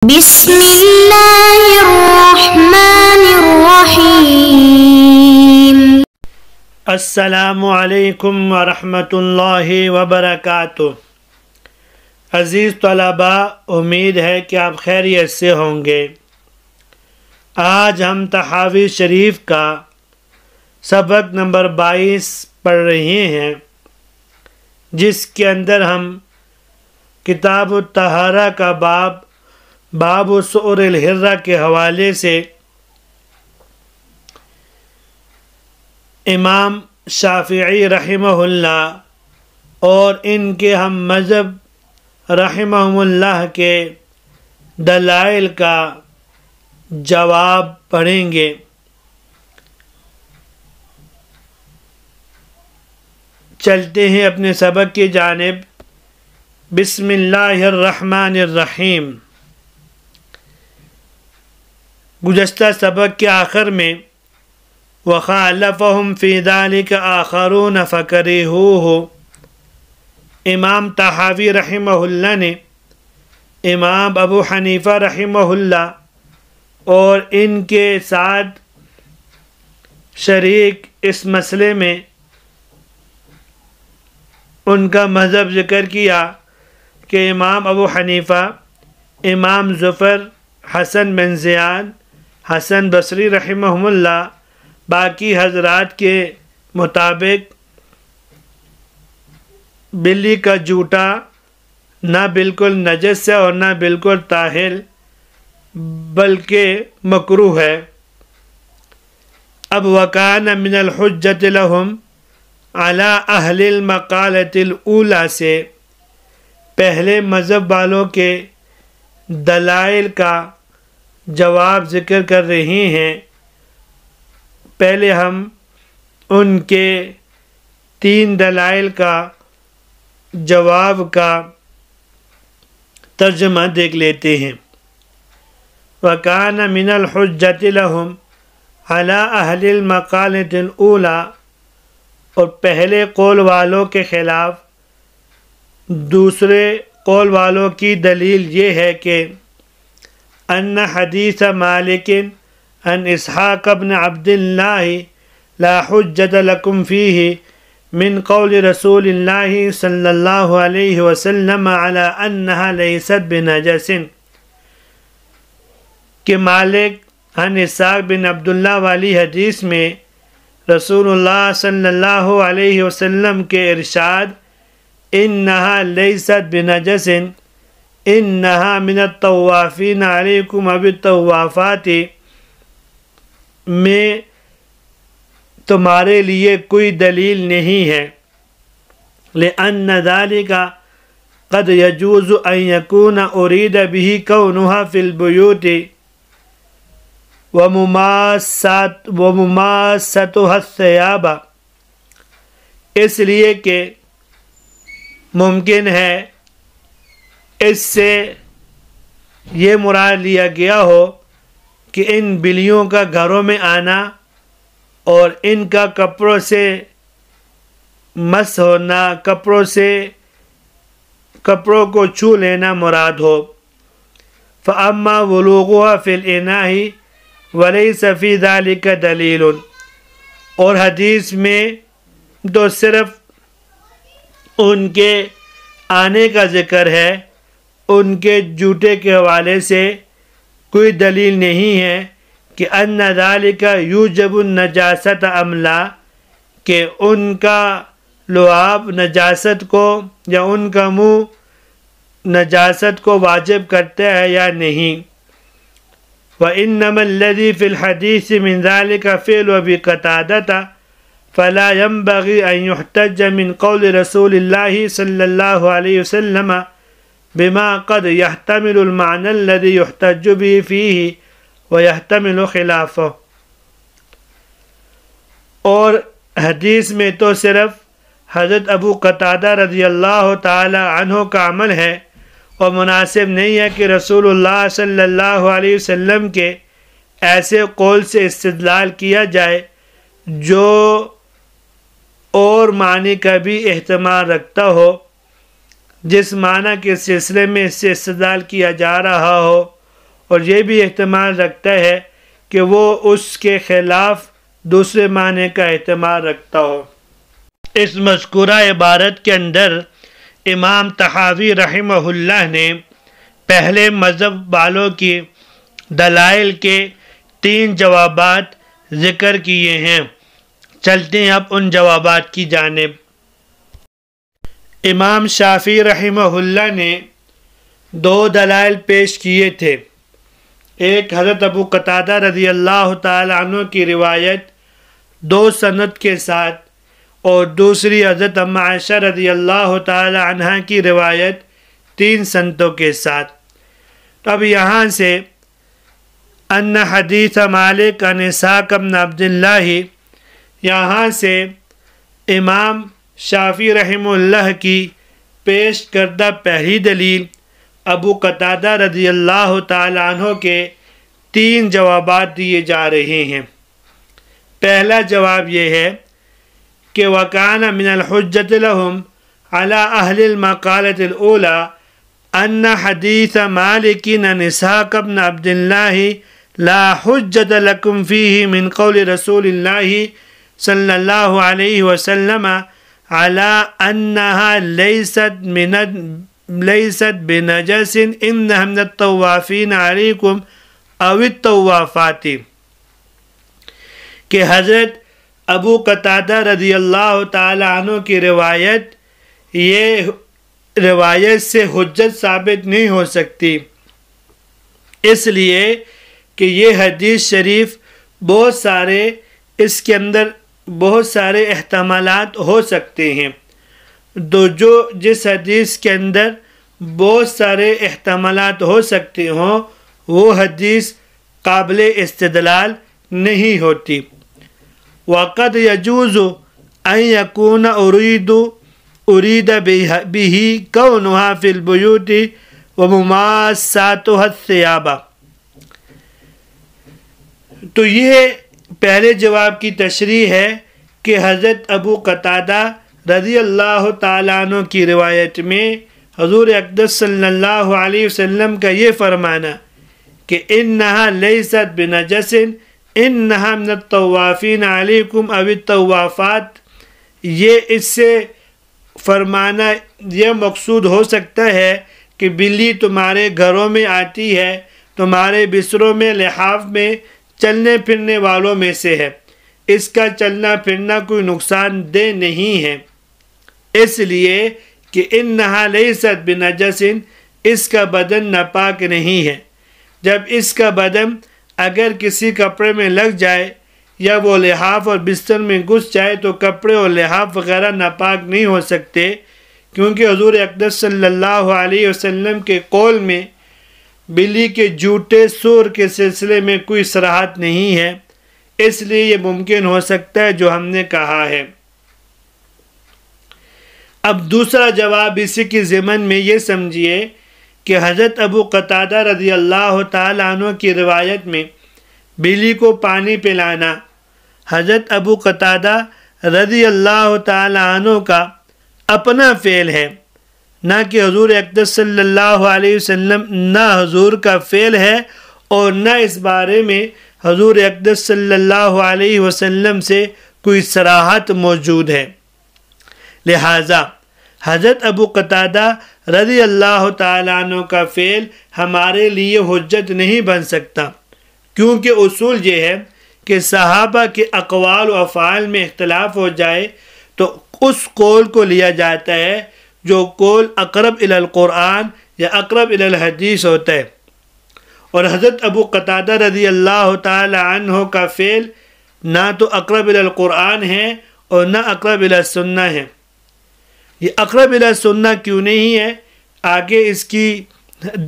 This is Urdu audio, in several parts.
بسم اللہ الرحمن الرحیم۔ السلام علیکم ورحمۃ اللہ وبرکاتہ۔ عزیز طلباء، امید ہے کہ آپ خیریت سے ہوں گے۔ آج ہم تحاوی شریف کا سبق نمبر 22 پڑھ رہے ہیں، جس کے اندر ہم کتاب الطہارہ کا باب سؤر الحرہ کے حوالے سے امام شافعی رحمہ اللہ اور ان کے ہم مذہب رحمہم اللہ کے دلائل کا جواب پڑھیں گے۔ چلتے ہیں اپنے سبق کی جانب۔ بسم اللہ الرحمن الرحیم۔ گزشتہ سبق کے آخر میں وَخَالَفَهُمْ فِي ذَلِكَ آخَرُونَ فَكَرِهُوهُ، امام طحاوی رحمہ اللہ نے امام ابو حنیفہ رحمہ اللہ اور ان کے ساتھ شریک اس مسئلے میں ان کا مذہب ذکر کیا کہ امام ابو حنیفہ، امام زفر، حسن بن زیاد، حسن بصری رحمہم اللہ، باقی حضرات کے مطابق بلی کا جوتا نہ بالکل نجس ہے اور نہ بالکل طاہر، بلکہ مکروہ ہے۔ اب وَكَانَ مِنَ الْحُجَّةِ لَهُمْ عَلَىٰ أَهْلِ الْمَقَالَةِ الْأُولَىٰ سے پہلے مذہب والوں کے دلائل کا جواب ذکر کر رہے ہیں۔ پہلے ہم ان کے 3 دلائل کا جواب کا ترجمہ دیکھ لیتے ہیں۔ وَكَانَ مِنَ الْحُجَّةِ لَهُمْ عَلَىٰ أَهْلِ الْمَقَالَةِ الْأُولَىٰ، اور پہلے قول والوں کے خلاف دوسرے قول والوں کی دلیل یہ ہے کہ ان حدیث مالک ان اسحاق بن عبد اللہ لا حجت لکم فیہ من قول رسول اللہ صلی اللہ علیہ وسلم علی انہا لیست بنجس، کہ مالک ان اسحاق بن عبداللہ والی حدیث میں رسول اللہ صلی اللہ علیہ وسلم کے ارشاد انہا لیست بنجس، انہا من الطوافین علیکم بالطوافات میں تمہارے لیے کوئی دلیل نہیں ہے۔ لأن ذلك قد يجوز ان يكون اريد به كونها في البيوت ومماستها الثياب، اس لیے کہ ممکن ہے اس سے یہ مراد لیا گیا ہو کہ ان بلیوں کا گھروں میں آنا اور ان کا کپڑوں سے مس ہونا، کپڑوں کو چھو لینا مراد ہو۔ فَأَمَّا وُلُوغُهَا فِي الْإِنَاءِ وَلَيْسَ فِي ذَلِكَ دَلِيلٌ، اور حدیث میں تو صرف ان کے آنے کا ذکر ہے، ان کے جوتے کے حوالے سے کوئی دلیل نہیں ہے کہ ان ذالک یوجب النجاست ام لا، کہ ان کا لعاب نجاست کو یا ان کا منہ نجاست کو واجب کرتا ہے یا نہیں۔ وَإِنَّمَا الَّذِي فِي الْحَدِيثِ مِنْ ذَلِكَ فِعْلُ أَبِي قَتَادَةَ فَلَا يَنبَغِي أَنْ يُحْتَجَّ مِنْ قَوْلِ رسول اللہ صلی اللہ علیہ وسلم بما قد يحتمل المعنى الذي يحتج به فيه ويحتمل خلافه، اور حدیث میں تو صرف حضرت ابو قتادہ رضی اللہ تعالی عنہ کا عمل ہے، اور مناسب نہیں ہے کہ رسول اللہ صلی اللہ علیہ وسلم کے ایسے قول سے استدلال کیا جائے جو اور معنی کا بھی احتمال رکھتا ہو، جس معنی کے سلسلے میں اس سے استدلال کیا جا رہا ہو اور یہ بھی احتمال رکھتا ہے کہ وہ اس کے خلاف دوسرے معنی کا احتمال رکھتا ہو۔ اس مذکورہ عبارت کے اندر امام طحاوی رحمہ اللہ نے پہلے مذہب والوں کی دلائل کے 3 جوابات ذکر کیے ہیں۔ چلتے ہیں اب ان جوابات کی جانب۔ امام شافعی رحمہ اللہ نے 2 دلائل پیش کیے تھے، ایک حضرت ابو قتادہ رضی اللہ تعالی عنہ کی روایت 2 سند کے ساتھ، اور دوسری حضرت ام عائشہ رضی اللہ تعالی عنہ کی روایت 3 سندوں کے ساتھ۔ اب یہاں سے ان حدیث مالک عن اسحاق بن عبد اللہ، یہاں سے امام شافعی رحمہ اللہ کی پیش کردہ پہلی دلیل ابو قتادہ رضی اللہ تعالی عنہ کے 3 جوابات دیے جا رہے ہیں۔ پہلا جواب یہ ہے کہ وَكَانَ مِنَ الْحُجَّةِ لَهُمْ عَلَىٰ أَهْلِ الْمَقَالَةِ الْأُولَىٰ أَنَّ حَدِيثَ مَالِكٍ عَنْ إِسْحَاقَ بْنِ عَبْدِ اللَّهِ لَا حُجَّةَ لَكُمْ فِيهِ مِنْ قَوْلِ رَسُولِ اللَّهِ صلی اللہ علیہ وسلم عَلَىٰ أَنَّهَا لَيْسَتْ بِنَجَسٍ إِنَّهَا مِنَ الطَّوَّافِينَ عَلَيْكُمْ أَوِ الطَّوَّافَاتِ، کہ حضرت ابو قتادہ رضی اللہ تعالی عنہ کی روایت یہ روایت سے حجت ثابت نہیں ہو سکتی، اس لیے کہ یہ حدیث شریف اس کے اندر بہت سارے احتمالات ہو سکتے ہیں، جس حدیث کے اندر بہت سارے احتمالات ہو سکتے ہوں وہ حدیث قابل استدلال نہیں ہوتی۔ وقد يجوز ان يكون اريد به كونها في البيوت ومماساتها الثياب، تو یہ پہلے جواب کی تشریح ہے کہ حضرت ابو قتادہ رضی اللہ تعالیٰ عنہ کی روایت میں حضور اقدس صلی اللہ علیہ وسلم کا یہ فرمانا کہ انہا لیست بنجس انہا من الطوافین علیکم او الطوافات، یہ اس سے فرمانا یہ مقصود ہو سکتا ہے کہ بلی تمہارے گھروں میں آتی ہے، تمہارے بستروں میں لحاف میں چلنے پھرنے والوں میں سے ہے، اس کا چلنا پھرنا کوئی نقصان دہ نہیں ہے، اس لیے کہ انہا لیست بنجس، اس کا بدن ناپاک نہیں ہے۔ جب اس کا بدن اگر کسی کپڑے میں لگ جائے یا وہ لحاف اور بستر میں گھس جائے تو کپڑے اور لحاف وغیرہ ناپاک نہیں ہو سکتے، کیونکہ حضور اقدس صلی اللہ علیہ وسلم کے قول میں بلی کے جوتے سور کے سلسلے میں کوئی صراحت نہیں ہے، اس لیے یہ ممکن ہو سکتا ہے جو ہم نے کہا ہے۔ اب دوسرا جواب اسی کی ضمن میں یہ سمجھیے کہ حضرت ابو قتادہ رضی اللہ تعالیٰ عنہ کی روایت میں بلی کو پانی پلانا حضرت ابو قتادہ رضی اللہ تعالیٰ عنہ کا اپنا فعل ہے، نہ کہ حضور اقدس صلی اللہ علیہ وسلم، نہ حضور کا فعل ہے اور نہ اس بارے میں حضور اقدس صلی اللہ علیہ وسلم سے کوئی صراحت موجود ہے، لہٰذا حضرت ابو قتادہ رضی اللہ تعالیٰ عنہ کا فعل ہمارے لیے حجت نہیں بن سکتا، کیونکہ اصول یہ ہے کہ صحابہ کے اقوال و افعال میں اختلاف ہو جائے تو اس قول کو لیا جاتا ہے جو قول اقرب الی القرآن یا اقرب الی الحدیث ہوتا ہے، اور حضرت ابو قتادہ رضی اللہ تعالی عنہ کا فعل نہ تو اقرب الی القرآن ہے اور نہ اقرب الی السنہ ہے۔ یہ اقرب الی السنہ کیوں نہیں ہے، آگے اس کی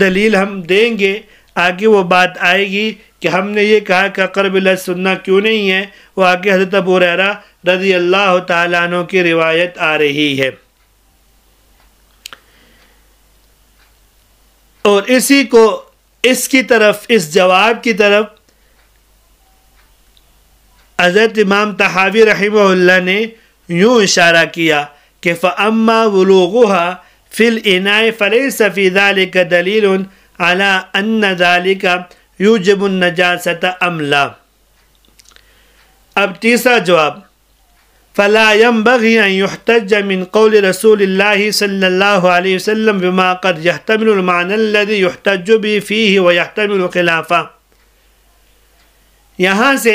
دلیل ہم دیں گے، آگے وہ بات آئے گی کہ ہم نے یہ کہا کہ اقرب الی السنہ کیوں نہیں ہے، وہ آگے حضرت ابو ہریرہ رضی اللہ تعالیٰ عنہ کی روایت آ رہی ہے۔ اور اس جواب کی طرف حضرت امام طحاوی رحمہ اللہ نے یوں اشارہ کیا کہ فَأَمَّا وُلُوغُهَا فِي الْإِنَاءِ فَلَيْسَ فِي ذَلِكَ دَلِيلٌ عَلَىٰ أَنَّ ذَلِكَ یوجب النجاست ام لا۔ اب تیسرا جواب، فلا ينبغي ان يحتج من قول رسول الله صلی اللہ علیہ وسلم بما قد يحتمل المعنى الذي يحتج به فيه ويحتمل خلافه۔ یہاں سے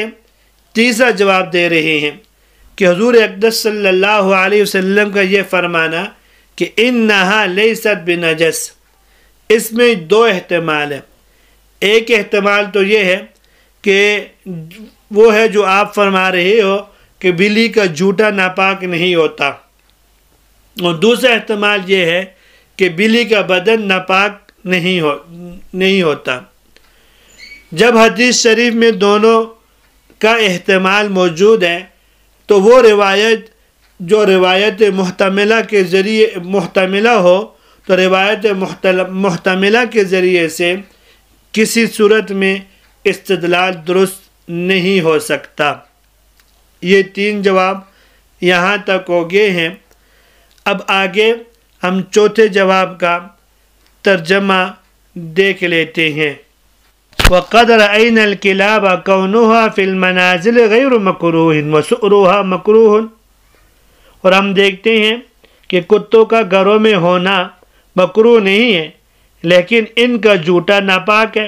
تیسرا جواب دے رہے ہیں کہ حضور اقدس صلی اللہ علیہ وسلم کا یہ فرمانا کہ انہا لیست بنجس، اس میں دو احتمال ہیں۔ ایک احتمال تو یہ ہے کہ وہ ہے جو آپ فرما رہے ہو کہ بلی کا جوتا ناپاک نہیں ہوتا، اور دوسرا احتمال یہ ہے کہ بلی کا بدن ناپاک نہیں ہوتا۔ جب حدیث شریف میں دونوں کا احتمال موجود ہے تو وہ روایت جو روایت محتملہ کے ذریعے محتملہ ہو تو روایت محتملہ کے ذریعے سے کسی صورت میں استدلال درست نہیں ہو سکتا۔ یہ تین جواب یہاں تک ہو گئے ہیں۔ اب آگے ہم چوتھے جواب کا ترجمہ دیکھ لیتے ہیں۔ وَقَدْ رَأَيْنَا الْكِلَابَ كَوْنُهَا فِي الْمَنَازِلِ غَيْرُ مَكْرُوهٍ وَسُؤْرُهَا مَكْرُوهٌ، اور ہم دیکھتے ہیں کہ کتوں کا گھروں میں ہونا مکروہ نہیں ہے لیکن ان کا جوتا ناپاک ہے۔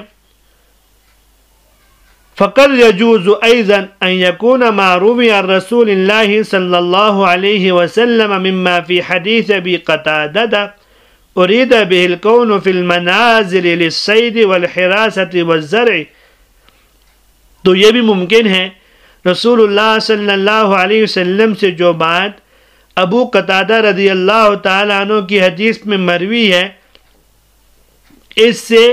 فَقَدْ يَجُوزُ أَيْضًا أَنْ يَكُونَ مَا رُوِيَ عَنْ رَسُولِ اللَّهِ صَلَّى اللَّهُ عَلَيْهِ وَسَلَّمَ مِمَّا فِي حَدِيثِ أَبِي قَتَادَةَ أُرِيدَ بِهِ الْكَوْنُ فِي الْمَنَازِلِ لِلصَّيْدِ وَالْحِرَاسَةِ وَالزَّرْعِ، تو یہ بھی ممکن ہے رسول اللہ صلی اللہ علیہ وسلم سے جو بات ابو قتادہ رضی اللہ تعالیٰ عنہ کی حدیث میں مروی ہے، اس سے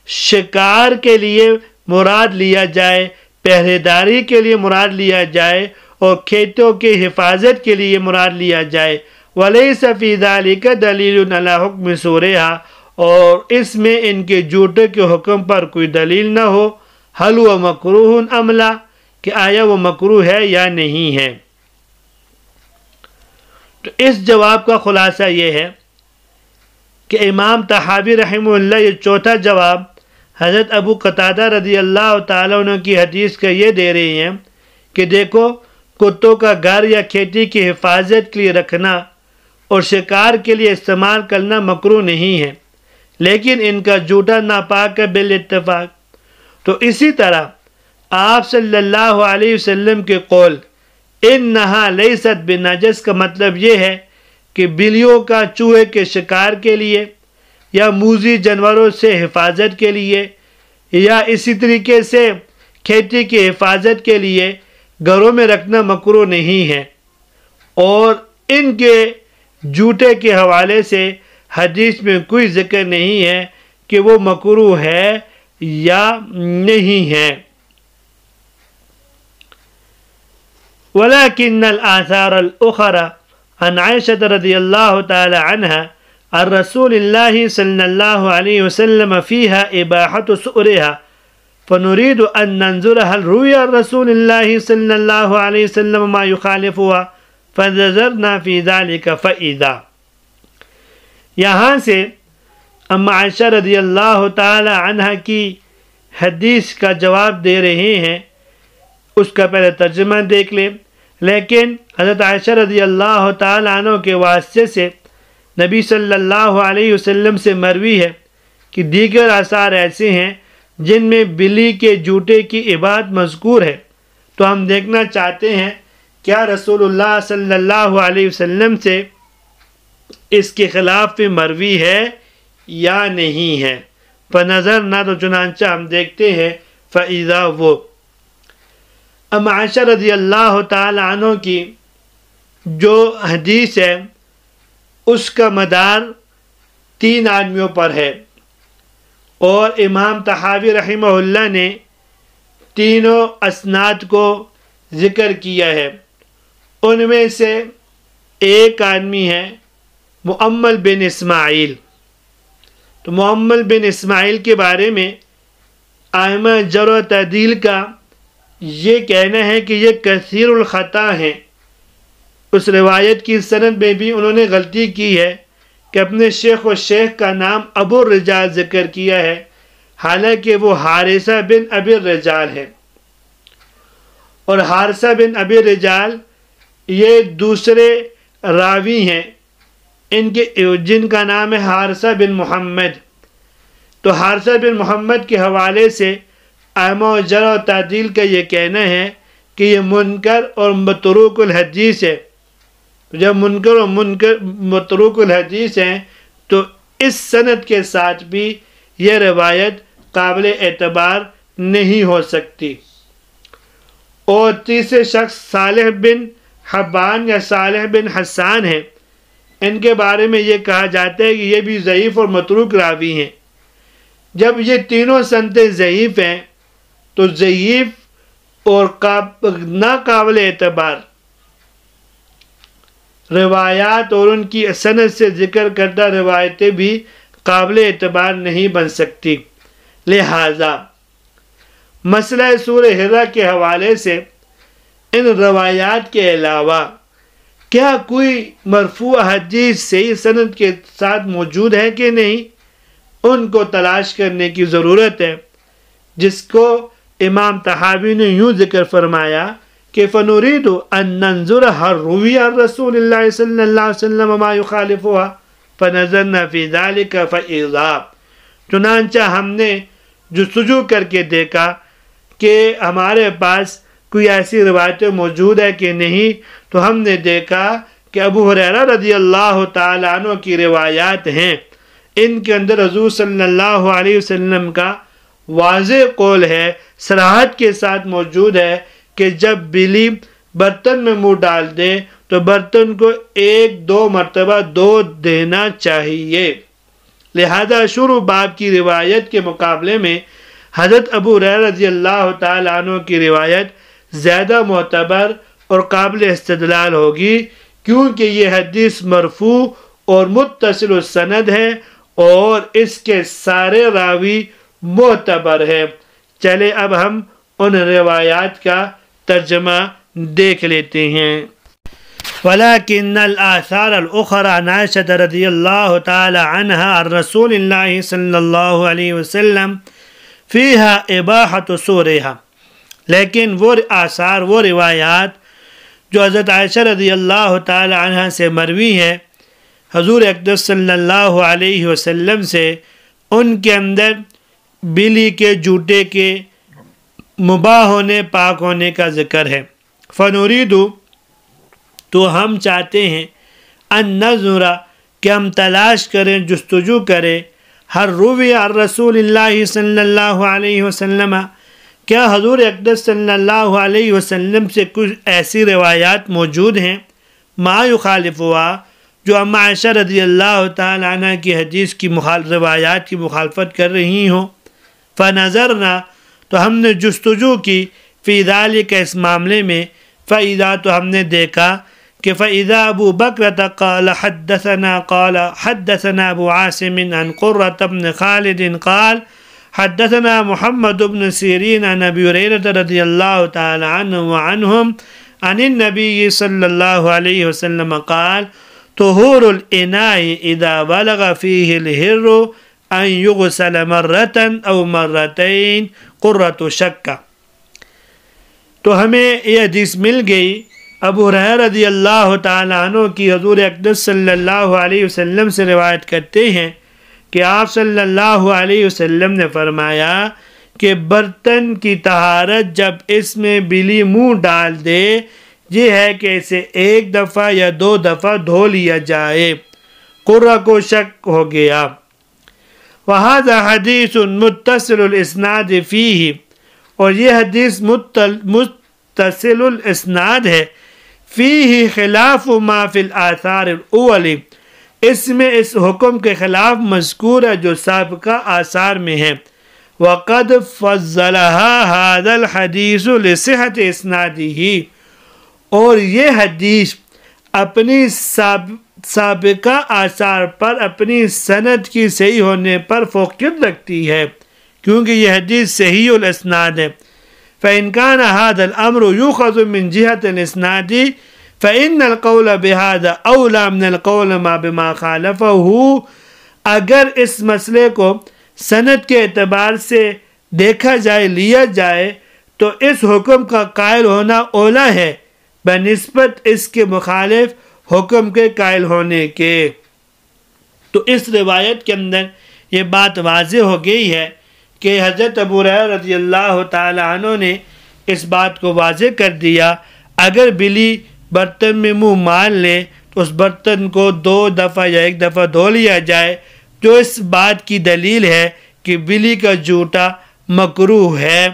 شکار کے لیے مراد لیا جائے، پہرے داری کے لیے مراد لیا جائے، اور کھیتوں کی حفاظت کے لیے مراد لیا جائے۔ وَلَيْسَ فِي ذَلِكَ دَلِيلٌ عَلَى حُكْمِ سُورِهَا، اور اس میں ان کے جوتے کے حکم پر کوئی دلیل نہ ہو۔ هَلْ هُوَ مَكْرُوهٌ أَمْ لَا، کہ آیا وہ مکروہ ہے یا نہیں ہے۔ تو اس جواب کا خلاصہ یہ ہے کہ امام طحاوی رحمہ اللہ یہ چوتھا جواب حضرت ابو قتادہ رضی اللہ تعالیٰ عنہ کی حدیث کا یہ دے رہے ہیں کہ دیکھو، کتوں کا گھر یا کھیتی کی حفاظت کے لیے رکھنا اور شکار کے لیے استعمال کرنا مکروہ نہیں ہے، لیکن ان کا جوتا ناپاک ہے بالاتفاق۔ تو اسی طرح آپ صلی اللہ علیہ وسلم کے قول انہا لیست بنجس کا مطلب یہ ہے کہ بلیوں کا چوہے کے شکار کے لیے یا موذی جانوروں سے حفاظت کے لیے یا اسی طریقے سے کھیتی کی حفاظت کے لیے گھروں میں رکھنا مکروہ نہیں ہے، اور ان کے جوتے کے حوالے سے حدیث میں کوئی ذکر نہیں ہے کہ وہ مکروہ ہے یا نہیں ہے۔ وَلَكِنَّ الْآثَارَ الْأُخَرَى عن عائشة رضي الله تعالى عنها عن رسول الله صلى الله عليه وسلم فيها إباحة سؤرها، فنريد أن ننظر هل روي عن رسول الله صلى الله عليه وسلم ما يخالفها، فنظرنا في ذلك فإذا، یہاں سے ام عائشہ رضی اللہ تعالی عنہ کی حدیث کا جواب دے رہے ہیں۔ اس کا پہلے ترجمہ دیکھ لیں۔ لیکن حضرت عائشہ رضی اللہ تعالی عنہ کے واسطے سے نبی صلی اللہ علیہ وسلم سے مروی ہے کہ دیگر آثار ایسے ہیں جن میں بلی کے جوتے کی عبادت مذکور ہے، تو ہم دیکھنا چاہتے ہیں کیا رسول اللہ صلی اللہ علیہ وسلم سے اس کے خلاف میں مروی ہے یا نہیں ہے۔ فنظر نہ، تو چنانچہ ہم دیکھتے ہیں فَإِذَا، وہ ام عائشہ رضی اللہ تعالی عنہ کی جو حدیث ہے اس کا مدار 3 آدمیوں پر ہے، اور امام طحاوی رحمہ اللہ نے تینوں اسناد کو ذکر کیا ہے۔ ان میں سے ایک آدمی ہے مؤمل بن اسماعیل۔ تو مؤمل بن اسماعیل کے بارے میں ائمہ جرح و تعدیل کا یہ کہنا ہے کہ یہ کثیر الخطا ہیں۔ اس روایت کی سند میں بھی انہوں نے غلطی کی ہے کہ اپنے شیخ و شیخ کا نام ابو الرجال ذکر کیا ہے، حالانکہ وہ حارثہ بن ابی الرجال ہے، اور حارثہ بن ابی الرجال یہ دوسرے راوی ہیں جن کا نام ہے حارثہ بن محمد. تو حارثہ بن محمد کے حوالے سے ائمہ جرح و تعدیل کا یہ کہنا ہے کہ یہ منکر اور متروک الحدیث ہے. جب منکر اور متروک الحدیث ہیں تو اس سند کے ساتھ بھی یہ روایت قابل اعتبار نہیں ہو سکتی. اور تیسرے شخص صالح بن حبان یا صالح بن حسان ہیں. ان کے بارے میں یہ کہا جاتا ہے کہ یہ بھی ضعیف اور متروک راوی ہیں. جب یہ تینوں سندیں ضعیف ہیں تو ضعیف اور ناقابل اعتبار روایات اور ان کی سند سے ذکر کردہ روایتیں بھی قابل اعتبار نہیں بن سکتی. لہذا مسئلہ سورہ حرہ کے حوالے سے ان روایات کے علاوہ کیا کوئی مرفوع حدیث صحیح سند کے ساتھ موجود ہے کہ نہیں، ان کو تلاش کرنے کی ضرورت ہے، جس کو امام طحاوی نے یوں ذکر فرمایا کہ فَنُرِيدُ أَن نَنظُرَ هَلْ رُوِيَ عَن رَسُولِ اللَّهِ صلی اللہ علیہ وسلم ما يخالفها فَنَظَرْنَا فِي ذَلِكَ فَإِذَا، چنانچہ ہم نے جستجو کر کے دیکھا کہ ہمارے پاس کوئی ایسی روایتیں موجود ہے کہ نہیں، تو ہم نے دیکھا کہ ابو ہریرہ رضی اللہ تعالیٰ عنہ کی روایات ہیں، ان کے اندر حضور صلی اللہ علیہ وسلم کا واضح قول ہے، صراحت کے ساتھ موجود ہے کہ جب بلی برتن میں منہ ڈال دے تو برتن کو 1-2 مرتبہ دھو دینا چاہیے. لہذا شروع باب کی روایت کے مقابلے میں حضرت ابو ہریرہ رضی اللہ تعالیٰ عنہ کی روایت زیادہ معتبر اور قابل استدلال ہوگی، کیونکہ یہ حدیث مرفوع اور متصل السند ہے اور اس کے سارے راوی معتبر ہیں. چلے اب ہم ان روایات کا ترجمہ دیکھ لیتے ہیں. وَلَكِنَّ الْآثَارَ الْأُخْرَى عَنْ عَائِشَةَ رَضِيَ اللَّهُ تَعَالَى عَنْهَا عَنْ رَسُولِ اللَّهِ صلی اللہ علیہ وسلم فِيهَا إِبَاحَةُ سُورِهَا، لیکن وہ آثار، وہ روایات جو حضرت عائشہ رضی اللہ تعالی عنہ سے مروی ہیں حضور اقدس صلی اللہ علیہ وسلم سے، ان کے اندر بلی کے جوتے کے مباح ہونے، پاک ہونے کا ذکر ہے. فنورید، تو ہم چاہتے ہیں ان نظر، کہ ہم تلاش کریں، جستجو کریں، ہر روی عن رسول اللہ صلی اللہ علیہ وسلم، کیا حضور اقدس صلی اللہ علیہ وسلم سے کچھ ایسی روایات موجود ہیں ما یخالفها، جو اما عائشہ رضی اللہ تعالی عنہ کی حدیث کی روایات کی مخالفت کر رہی ہوں. فنظرنا، تو ہم نے جستجو کی، فی ذالک، اس معاملے میں، فاذا، تو ہم نے دیکھا کہ فاذا ابو بکرۃ قال حدثنا ابو عاصم عن قرۃ بن خالد قال حدثنا محمد بن سیرین عن ابی ہریرہ رضی اللہ تعالی عنہ وعنہم عن النبی صلی اللہ علیہ وسلم قال طہور الاناء اذا بلغ فیہ الہر ان یغسل مرۃ او مرتین قرۃ شکہ. تو ہمیں یہ حدیث مل گئی، ابو ہریرہ رضی اللہ تعالی عنہ کی حضور اقدس صلی اللہ علیہ وسلم سے روایت کرتے ہیں کہ آپ صلی اللہ علیہ وسلم نے فرمایا کہ برتن کی طہارت جب اس میں بلی منہ ڈال دے، یہ ہے کہ اسے 1 دفعہ یا 2 دفعہ دھو لیا جائے. قرہ کو شک ہو گیا. وَهَذَا حَدِيثٌ مُتَّصِلُ الْإِسْنَادِ فِيهِ، اور یہ حدیث متصل الاسناد ہے. فِيهِ خِلَافُ مَا فِي الْآثَارِ الْأُوَلِ، اس میں اس حکم کے خلاف مذکور ہے جو سابقہ آثار میں ہے. وَقَدْ فَضَّلَهَا هَذَا الْحَدِيثُ لِصِحَّةِ إِسْنَادِهِ، اور یہ حدیث اپنی سابقہ آثار پر اپنی سند کی صحیح ہونے پر فوقیت رکھتی ہے، کیونکہ یہ حدیث صحیح الاسناد ہے. فإن كان هذا الأمر يؤخذ من جهة الإسناد فإن القول بهذا أولى من القول ما بما خالفه، اگر اس مسئلے کو سند کے اعتبار سے دیکھا جائے لیا جائے تو اس حکم کا قائل ہونا اولا ہے بنسبت اس کے مخالف حکم کے قائل ہونے کے۔ تو اس روایت کے اندر یہ بات واضح ہو گئی ہے کہ حضرت ابو ہریرہ رضی اللہ تعالی عنہ نے اس بات کو واضح کر دیا، اگر بلی برتن میں منہ مار لے تو اس برتن کو 2 دفعہ یا 1 دفعہ دھو لیا جائے، جو اس بات کی دلیل ہے کہ بلی کا جوتا مکروہ ہے،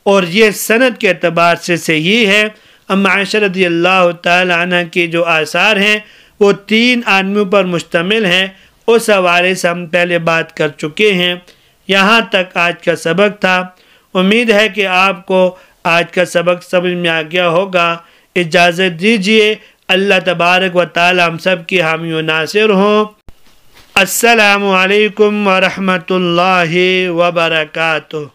اور یہ سند کے اعتبار سے صحیح ہے۔ اما عائشہ رضی اللہ تعالی عنہ کے جو آثار ہیں وہ 3 آدمیوں پر مشتمل ہیں، اس حوالے سے ہم پہلے بات کر چکے ہیں۔ یہاں تک آج کا سبق تھا، امید ہے کہ آپ کو آج کا سبق سمجھ میں آ گیا ہوگا۔ اجازت دیجیے، اللہ تبارک و تعالی ہم سب کی حامی و ناصر ہوں۔ السلام علیکم ورحمۃ اللہ وبرکاتہ۔